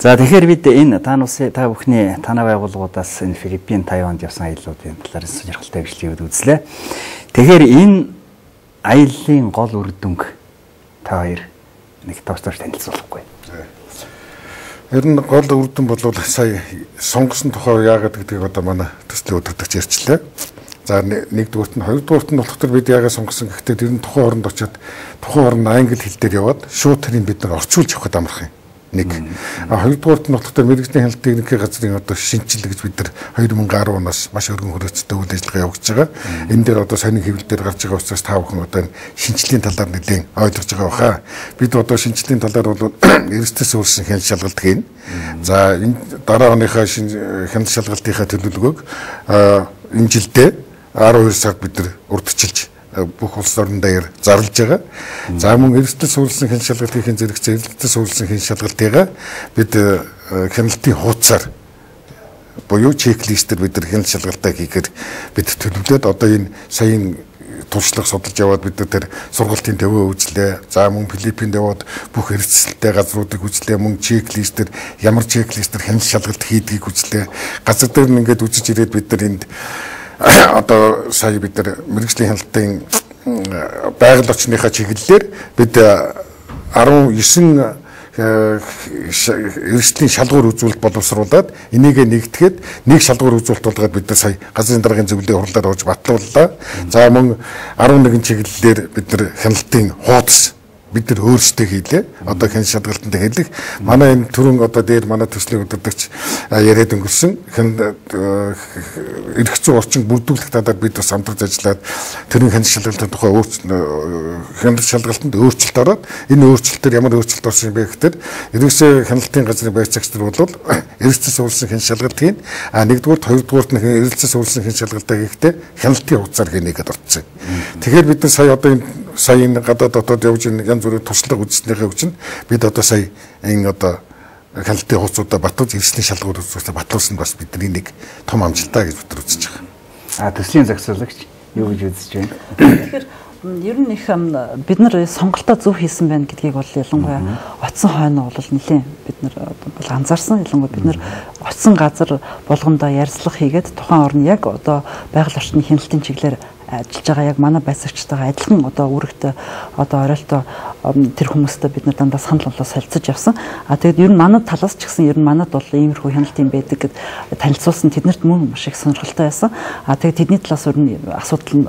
За тэгэхээр бид энэ та бүхний танай байгууллагуудаас энэ Филиппин, Тайванд явсан аяллуудын талаар сонирхолтой бичлэгийг үзлээ. Тэгэхээр энэ аяллаа гол үр дүнг та хоёр нэг тоостоор танилцуулахгүй. Ер нь гол үр дүн бол сая сонгосон тухай яагаад гэдгийг одоо манай төслийн удирдагч ярьчлаа. За нэгдүгürt нь хоёрдугürt нь болохоор бид яагаад сонгосон гэхдээ тэр нь тухайн оронд очиод тухайн орны англи хэл дээр яваад шууд тэрийг бид нар орчуулж явах амарх юм. Нэг. Хоёрдугürt нь болохоор мэрэгжлийн хяналт техникийн газрын одоо шинжилгээ гэж бид нар 2010 оноос маш өргөн хүрээцтэй үйл ажиллагаа явуулж байгаа. Энэ дээр одоо сонин хэвлэл дээр гарч байгаа учраас та бүхэн одоо шинжилгээний талаар нэлээд ойлгож байгаа баха. Бид одоо шинжилгээний талаар бол эрсдэс өөрсөн хяналт шалгалт хийн. За энэ дараа оныхаа хяналт шалгалтынхаа төлөвлөгөөг энэ жилдээ 12 сард бид нар урдчилж бүх улс орн дээр зарлж байгаа. За мөн эрсдэл суулсан хяналт шалгалтын зэрэгцээ эрсдэл суулсан хяналт шалгалтыгаа бид хяналтын хуудасаар буюу чеклистээр бид нар хяналт шалгалтаа хийхээр бид төлөвлөд одоо энэ саяын туршлага судалж яваад бид тэр сургалтын төвөө үзлээ. За мөн Филиппинд яваад бүх эрсдэлтэй газруудыг үзлээ. Мөн чеклистээр ямар чеклистээр хяналт шалгалт хийдгийг үзлээ. Газар дээр нь ингээд үзэж ирээд бид нар энд одоо сая бид нар мэрэгжлийн хяналтын байгаль орчныхаа чиглэлээр бид 19 эрсдлийн шалгуур үзүүлэлт боловсруулад энийг нэгтгэхэд нэг шалгуур үзүүлэлт болгоод бид нар сая газрын даргын зөвлөлийн хурлаар орж батлууллаа. За мөн 11 чиглэлээр бид нар хяналтын хуудас бид нар өөрсдөө хийлээ. Одоо хяналт шалгалтанд хэлэх манай энэ түрүүн одоо дээр манай төслийн удирдагч яриад өнгөрсөн эрх зүйн орчин бүрдүүлэх талаар бид бас хамтарч ажиллаад тэрийн хяналт шалгалтын тухай хяналт шалгалтанд өөрчлөлт ороод энэ өөрчлөлтөөр ямар өөрчлөлт орсон бэ гэхээр ерөөсөө хяналтын газрын байр цагч нар бол эрсдэс суулсан хяналт шалгалт хийн. Нэгдүгээр хоёрдугаар нь эрсдэс суулсан хяналт шалгалтаа хийхдээ хяналтын хугацаар хийнэ гэдээ орцсон. Тэгэхээр бид нар сая одоо энэ гадаад дотоод явж янз бүрийн туршлага үзснийхээ хүчин бид одоо сая энэ одоо хяналтын хуудасуудаа батлуулж эрсдлийн шалгуур үзүүлэлтээ батлуулсан бас бидний нэг том амжилтаа гэж бид нар үзэж байгаа. Төслийн загсуулагч юу гэж үзэж байна? Тэгэхээр ер нь их бид нар сонголтоо зөв хийсэн байна гэдгийг бол ялангуяа оцсон хойно бол нэлээд бид нар бол анзаарсан. Ялангуяа бид нар оцсон газар болгондоо ярилцлага хийгээд тухайн орн яг одоо байгаль орчны хяналтын чиглэлээр ажиллаж байгаа яг манай байцаагчтайгаа адилхан одоо үүрэгтэй одоо оройтой тэр хүмүүстэй бид нар дандаа санал болоо солилцож явсан. Тэгэд ер нь манад талаас ч гэсэн ер нь манад бол иймэрхүү хяналт юм байдаг гэд танилцуулсан тэднэрт мөн маш их сонирхолтой байсан. Тэгээд тэдний талаас ер нь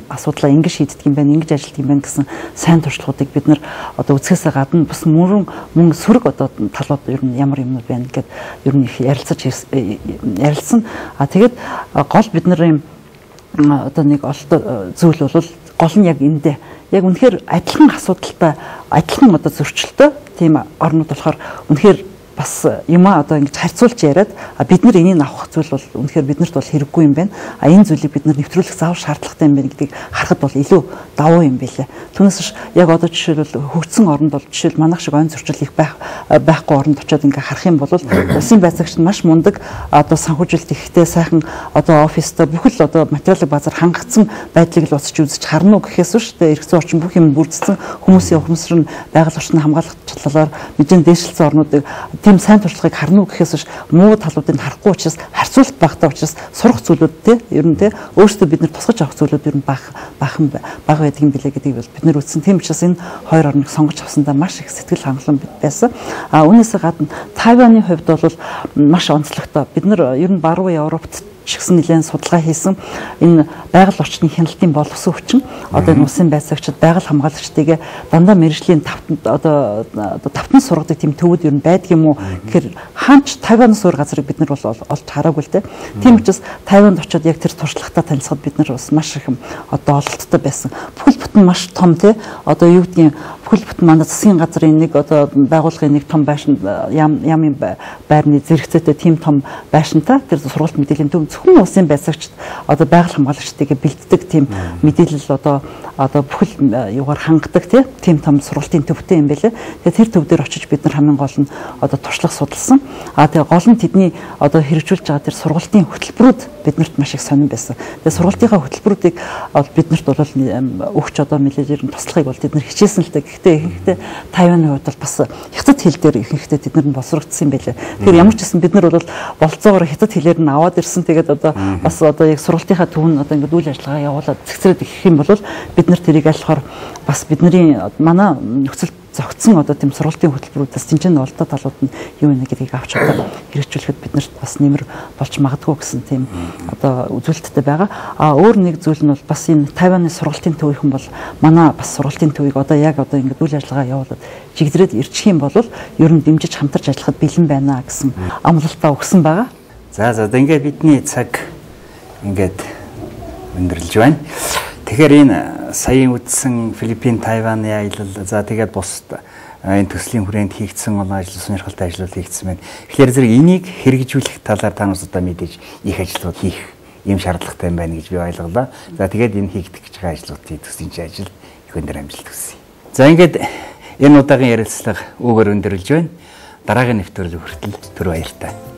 асуудлаа ингэж шийддэг юм байна, ингэж ажилладаг юм байна гэсэн сайн туршлагуудыг бид нар одоо үзэхээсээ гадна бас мөн сөрөг одоо талууд ер нь ямар юмнууд байна гэд ер нь их ярилцсан. Тэгээд гол бид нар юм одоо нэг олтой зүйл бол гол нь яг эндээ яг үнэхээр адилхан асуудалтай адилхан одоо зөрчилтэй тийм орнууд болохоор үнэхээр бас юмаа одоо ингэж харьцуулж яриад бид нар энийг авах зүйл бол үнэхээр биднэрт бол хэрэггүй юм байна. Энэ зүйлийг бид нар нэвтрүүлэх заавал шаардлагатай юм байна гэдгийг харахад бол илүү давуу юм байлээ. Түүнээс биш яг одоо жишээлбэл хөгжсөн оронд бол жишээл манайх шиг ойн зөрчил их байхгүй оронд очиод ингээ харах юм бол улсын байцаагч нь маш мундаг одоо санхүүжилт ихтэй сайхан одоо оффистай бүхэл одоо материалын базар хангагдсан байдлыг л уцаж үзэж харна уу гэхээс биш эрх зүйн орчин бүх юм бүрдсэн хүмүүсийн ухамсар нь байгаль орчны хамгаалах талаар мэдэн дээшлсэн орнуудыг тийм сайн туршлагыг харна уу гэхээс биш муу талуудыг харахгүй учраас харьцуулт багтаа учраас сурах зүйлүүд те ер нь те өөрсдөө бид нар тусгаж авах зүйлүүд ер нь бага байдаг юм билээ гэдгийг бол бид нар үтсэн. Тийм учраас энэ хоёр орныг сонгож авсандаа маш их сэтгэл хангалуун байсан. Үүнээс гадна Тайваны хувьд бол маш онцлогтой. Бид нар ер нь баруун Европт ч гэсэн нэлээд судалгаа хийсэн энэ байгаль орчны хяналтын боловсон хүчин одоо энэ улсын байцаагчид байгаль хамгаалагчдыг дандаа мэргэжлийн тавтан сургадаг тийм төвүүд ер нь байдаг юм уу гэхээр хаач Тайванаас өөр газрыг бид нар бол олж хараагүй л дээ. Тийм учраас Тайванд очиод яг тэр туршлагатай танилцахад бид нар бас маш их одоо ололттой байсан. Бүхэл бүтэн маш том тий одоо юу гэдгийг бүхэл бүтэн манай засгийн газрын нэг одоо байгууллагын нэг том байшин ямын байрны зэрэгцээтэй тийм том байшинтай тэр сургалт мэдээллийн төв зөвхөн улсын байцаагчид одоо байгаль хамгаалагчдыг бэлддэг тийм мэдээлэл одоо бүхэл юугаар хангадаг тийм том сургалтын төвтэй юм байлээ. Тэгээ тэр төв дээр очиж бид нар хамгийн гол нь одоо туршлага судалсан. Тэгээ гол нь тэдний одоо хэрэгжүүлж байгаа тэр сургалтын хөтөлбөрүүд биднэрт маш их сонирн байсан. Тэгээ сургалтынхаа хөтөлбөрүүдийг бид нарт бол өгч одоо нэлээд ер нь туслахыг бол тэд нар хичээсэн л дээ. Гэхдээ ихэнхдээ Тайваны хувьд бол бас хятад хэл дээр ихэнхдээ тэд нар нь босрогдсон юм байлээ. Тэгэхээр ямар ч гэсэн бид нар бол болцоогоор хятад хэлээр нь аваад ирсэн. Тэгээд одоо бас одоо яг сургалтынхаа төвн одоо ингээд үйл ажиллагаа явуулаад цэгцрээд ирэх юм бол бид нар тэрийг аль болохоор бас бидний манай нөхцөл зөгцсөн одоо тийм сургалтын хөтөлбөрүүдээс тэнцэн олдоо талууд нь юу вэ гэдгийг авч одоо хэрэгжүүлэхэд биднэрт бас нэмэр болж магадгүй гэсэн тийм одоо үзүүлэлттэй байгаа. Өөр нэг зүйл нь бол бас энэ Тайваны сургалтын төвийнхэн бол манай бас сургалтын төвийг одоо яг одоо ингээд үйл ажиллагаа явуулаад чигдрээд ирчих юм бол ер нь дэмжиж хамтарч ажиллахад бэлэн байна гэсэн амлалтаа өгсөн байгаа. За ингээд бидний цаг ингээд өндөрлж байна. Тэгэхээр энэ саяын үдсэн Филиппин Тайваны аялал за тэгээд бусад энэ төслийн хүрээнд хийгдсэн ажил сонирхолтой ажлууд хийгдсэн байна. Тэгэхээр зэрэг энийг хэрэгжүүлэх талаар та нарт одоо мэдээж их ажлууд хийх юм шаардлагатай юм байна гэж би ойлголоо. За тэгээд энэ хийгдэх гэж байгаа ажлуудын төслийн ажил их өндөр амжилт хүсье. За ингээд энэ удаагийн ярилцлага үүгээр өндөрлж байна. Дараагийн нэвтрүүлэг хүртэл түр баяртай.